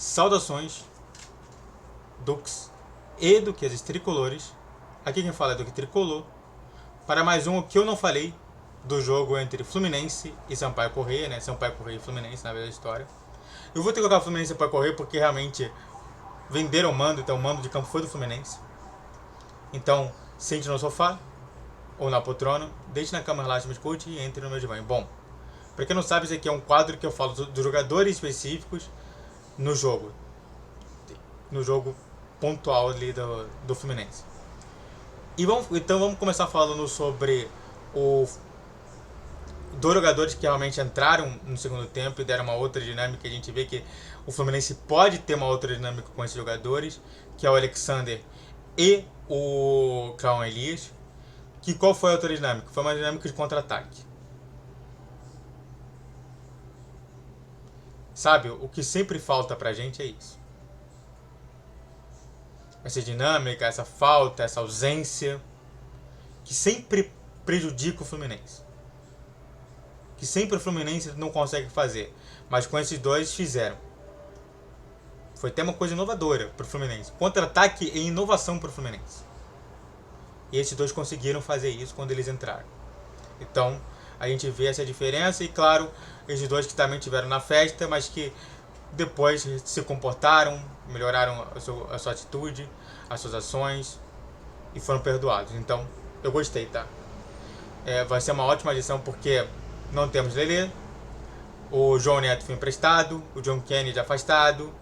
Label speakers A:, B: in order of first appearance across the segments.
A: Saudações, Dux e Duquesas Tricolores. Aqui quem fala é Duque Tricolor. Para mais um O Que Eu Não Falei do jogo entre Fluminense e Sampaio Corrêa, né? Sampaio Corrêa e Fluminense, na verdade, da história. Eu vou ter que colocar Fluminense e Sampaio Corrêa porque realmente venderam o mando, então o mando de campo foi do Fluminense. Então, sente no sofá ou na poltrona, deite na cama, relaxa, me escute e entre no meu divã. Bom, para quem não sabe, esse aqui é um quadro que eu falo dos jogadores específicos no jogo pontual ali do Fluminense. Então vamos começar falando sobre dois jogadores que realmente entraram no segundo tempo e deram uma outra dinâmica. A gente vê que o Fluminense pode ter uma outra dinâmica com esses jogadores, que é o Alexander e o Cauã Elias. Qual foi a outra dinâmica? Foi uma dinâmica de contra-ataque. Sabe, o que sempre falta pra gente é isso. Essa dinâmica, essa falta, essa ausência, que sempre prejudica o Fluminense. Que sempre o Fluminense não consegue fazer. Mas com esses dois fizeram. Foi até uma coisa inovadora pro Fluminense. Contra-ataque e inovação pro Fluminense. E esses dois conseguiram fazer isso quando eles entraram. Então, a gente vê essa diferença e, claro, esses dois que também tiveram na festa, mas que depois se comportaram, melhoraram a sua atitude, as suas ações e foram perdoados. Então, eu gostei, tá? Vai ser uma ótima adição porque não temos Lelê, o João Neto foi emprestado, o John Kennedy afastado,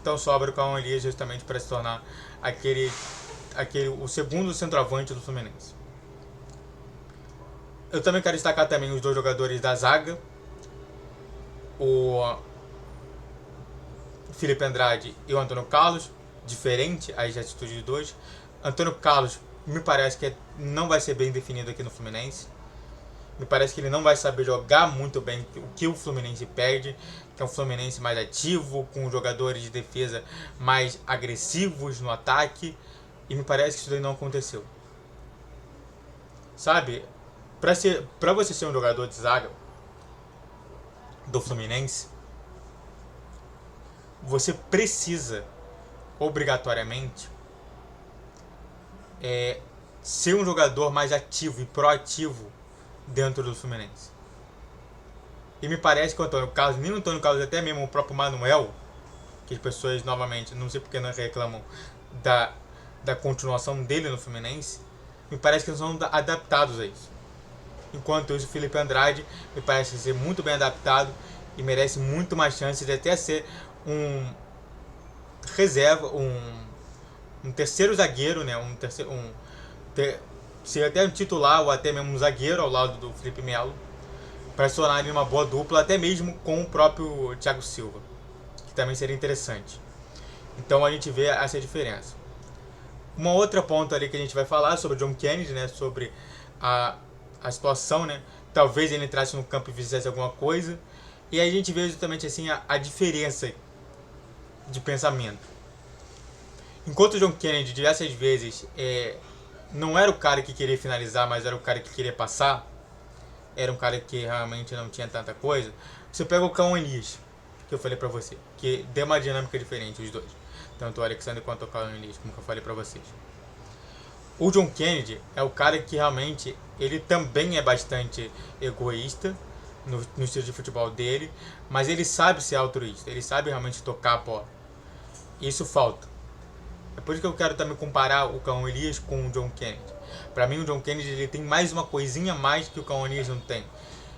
A: então sobra o Cauã Elias justamente para se tornar o segundo centroavante do Fluminense. Eu também quero destacar também os dois jogadores da zaga, o Felipe Andrade e o Antônio Carlos, diferente as atitudes de dois. Antônio Carlos me parece que não vai ser bem definido aqui no Fluminense. Me parece que ele não vai saber jogar muito bem o que o Fluminense pede, que é um Fluminense mais ativo, com jogadores de defesa mais agressivos no ataque, e me parece que isso daí não aconteceu. Sabe, pra você ser um jogador de zaga do Fluminense, você precisa, obrigatoriamente, ser um jogador mais ativo e proativo dentro do Fluminense. E me parece que o Antônio Carlos, nem o Antônio Carlos, até mesmo o próprio Manuel, que as pessoas novamente, não sei porque não reclamam da continuação dele no Fluminense, me parece que eles são adaptados a isso. Enquanto isso, o Felipe Andrade me parece ser muito bem adaptado e merece muito mais chances de até ser um reserva, um terceiro zagueiro, né? Ser até um titular ou até mesmo um zagueiro ao lado do Felipe Melo, para se tornar uma boa dupla, até mesmo com o próprio Thiago Silva, que também seria interessante. Então a gente vê essa diferença. Uma outra ponta ali que a gente vai falar sobre o John Kennedy, né? Sobre a situação, né? Talvez ele entrasse no campo e fizesse alguma coisa. E aí a gente vê justamente assim a diferença de pensamento. Enquanto o John Kennedy diversas vezes não era o cara que queria finalizar, mas era o cara que queria passar, era um cara que realmente não tinha tanta coisa, você pega o Cauã Elias, que eu falei pra você, que deu uma dinâmica diferente os dois, tanto o Alexander quanto o Cauã Elias, como eu falei pra vocês. O John Kennedy é o cara que realmente, ele também é bastante egoísta no estilo de futebol dele, mas ele sabe ser altruísta, ele sabe realmente tocar a bola. Isso falta. É por isso que eu quero também comparar o Cauã Elias com o John Kennedy. Pra mim o John Kennedy ele tem mais uma coisinha a mais que o Cauã Elias não tem.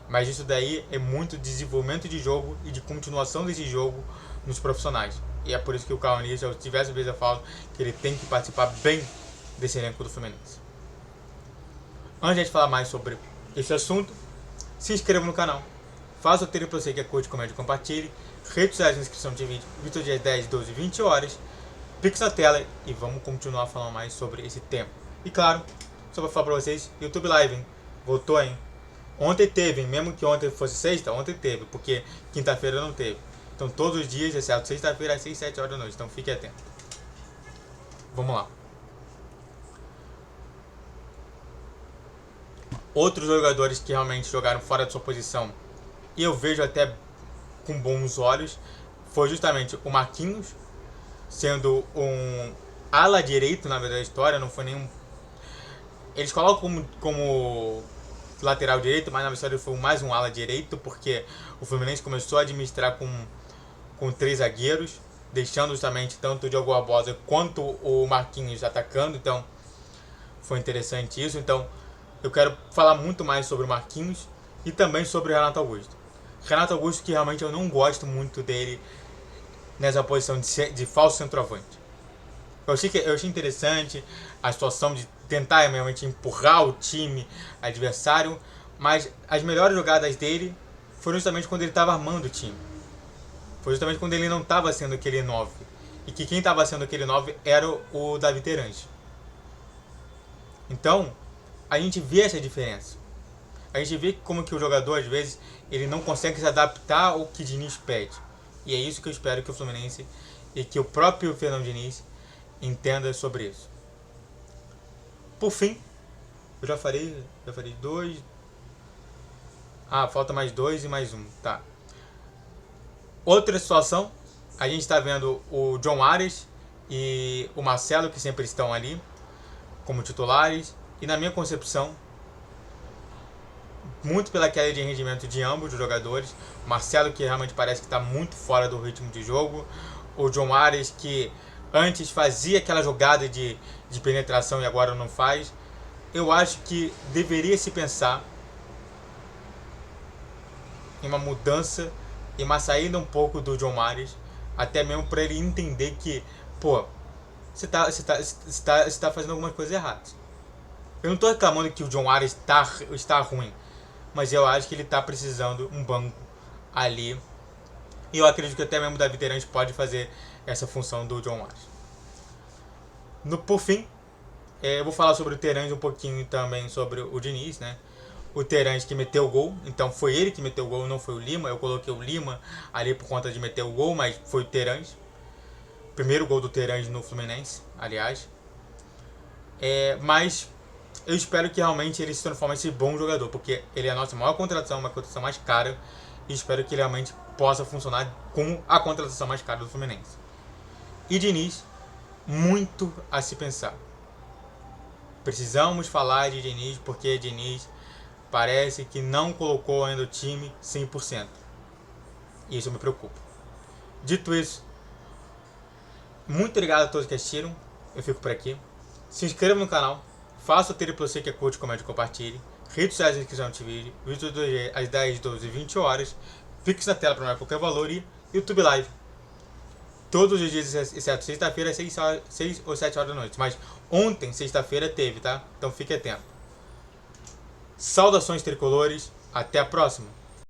A: Mas isso daí é muito desenvolvimento de jogo e de continuação desse jogo nos profissionais. E é por isso que o Cauã Elias, diversas vezes eu falo que ele tem que participar bem desse elenco do Fluminense. Antes de a gente falar mais sobre esse assunto, se inscreva no canal, faça o treino pra você que é curte, comente e compartilhe, redes sociais de inscrição de vídeo, vídeo dia 10, 12 e 20 horas, Pix na tela e vamos continuar falando mais sobre esse tema. E claro, só pra falar pra vocês, YouTube Live, hein? Voltou, hein? Ontem teve, mesmo que ontem fosse sexta, ontem teve, porque quinta-feira não teve. Então todos os dias, exceto sexta-feira às 6, 7 horas da noite, então fique atento. Vamos lá. Outros jogadores que realmente jogaram fora de sua posição, e eu vejo até com bons olhos, foi justamente o Marquinhos, sendo um ala direito, na verdade, da história, não foi nenhum... Eles colocam como lateral direito, mas na verdade foi mais um ala direito, porque o Fluminense começou a administrar com 3 zagueiros, deixando justamente tanto o Diogo Barbosa quanto o Marquinhos atacando, então foi interessante isso. Então eu quero falar muito mais sobre o Marquinhos e também sobre o Renato Augusto. Renato Augusto, que realmente eu não gosto muito dele nessa posição de falso centroavante. Eu achei interessante a situação de tentar realmente empurrar o time adversário, mas as melhores jogadas dele foram justamente quando ele estava armando o time. Foi justamente quando ele não estava sendo aquele 9. E que quem estava sendo aquele 9 era o David Terãs. Então, a gente vê essa diferença. A gente vê como que o jogador, às vezes, ele não consegue se adaptar ao que Diniz pede. E é isso que eu espero que o Fluminense e que o próprio Fernando Diniz entenda sobre isso. Por fim, eu já falei 2. Falta mais 2 e mais 1. Tá. Outra situação, a gente está vendo o John Ares e o Marcelo, que sempre estão ali como titulares. E na minha concepção, muito pela queda de rendimento de ambos os jogadores. O Marcelo, que realmente parece que está muito fora do ritmo de jogo. O John Ares, que antes fazia aquela jogada de penetração e agora não faz. Eu acho que deveria se pensar em uma mudança e uma saída um pouco do John Ares, até mesmo para ele entender que, você tá fazendo algumas coisas erradas. Eu não estou reclamando que o John Ares está ruim, mas eu acho que ele está precisando um banco ali. E eu acredito que até mesmo o David Terãs pode fazer essa função do John Ares. Por fim, eu vou falar sobre o Terãs um pouquinho também sobre o Diniz, né? O Terãs que meteu o gol, então foi ele que meteu o gol, não foi o Lima. Eu coloquei o Lima ali por conta de meter o gol, mas foi o Terãs. Primeiro gol do Terãs no Fluminense, aliás. Mas eu espero que realmente ele se transforme nesse bom jogador, porque ele é a nossa maior contratação, uma contratação mais cara, e espero que ele realmente possa funcionar como a contratação mais cara do Fluminense. E Diniz, muito a se pensar. Precisamos falar de Diniz, porque Diniz parece que não colocou ainda o time 100%. E isso me preocupa. Dito isso, muito obrigado a todos que assistiram. Eu fico por aqui. Se inscreva no canal. Faça o triplo C que é curte, comente e compartilhe. Redes sociais na descrição desse vídeo. Vídeo todo dia às 10, 12 e 20 horas. Fixe na tela para não dar qualquer valor. E YouTube Live. Todos os dias, exceto sexta-feira, 6 ou 7 horas da noite. Mas ontem, sexta-feira, teve, tá? Então fique atento. Saudações tricolores. Até a próxima.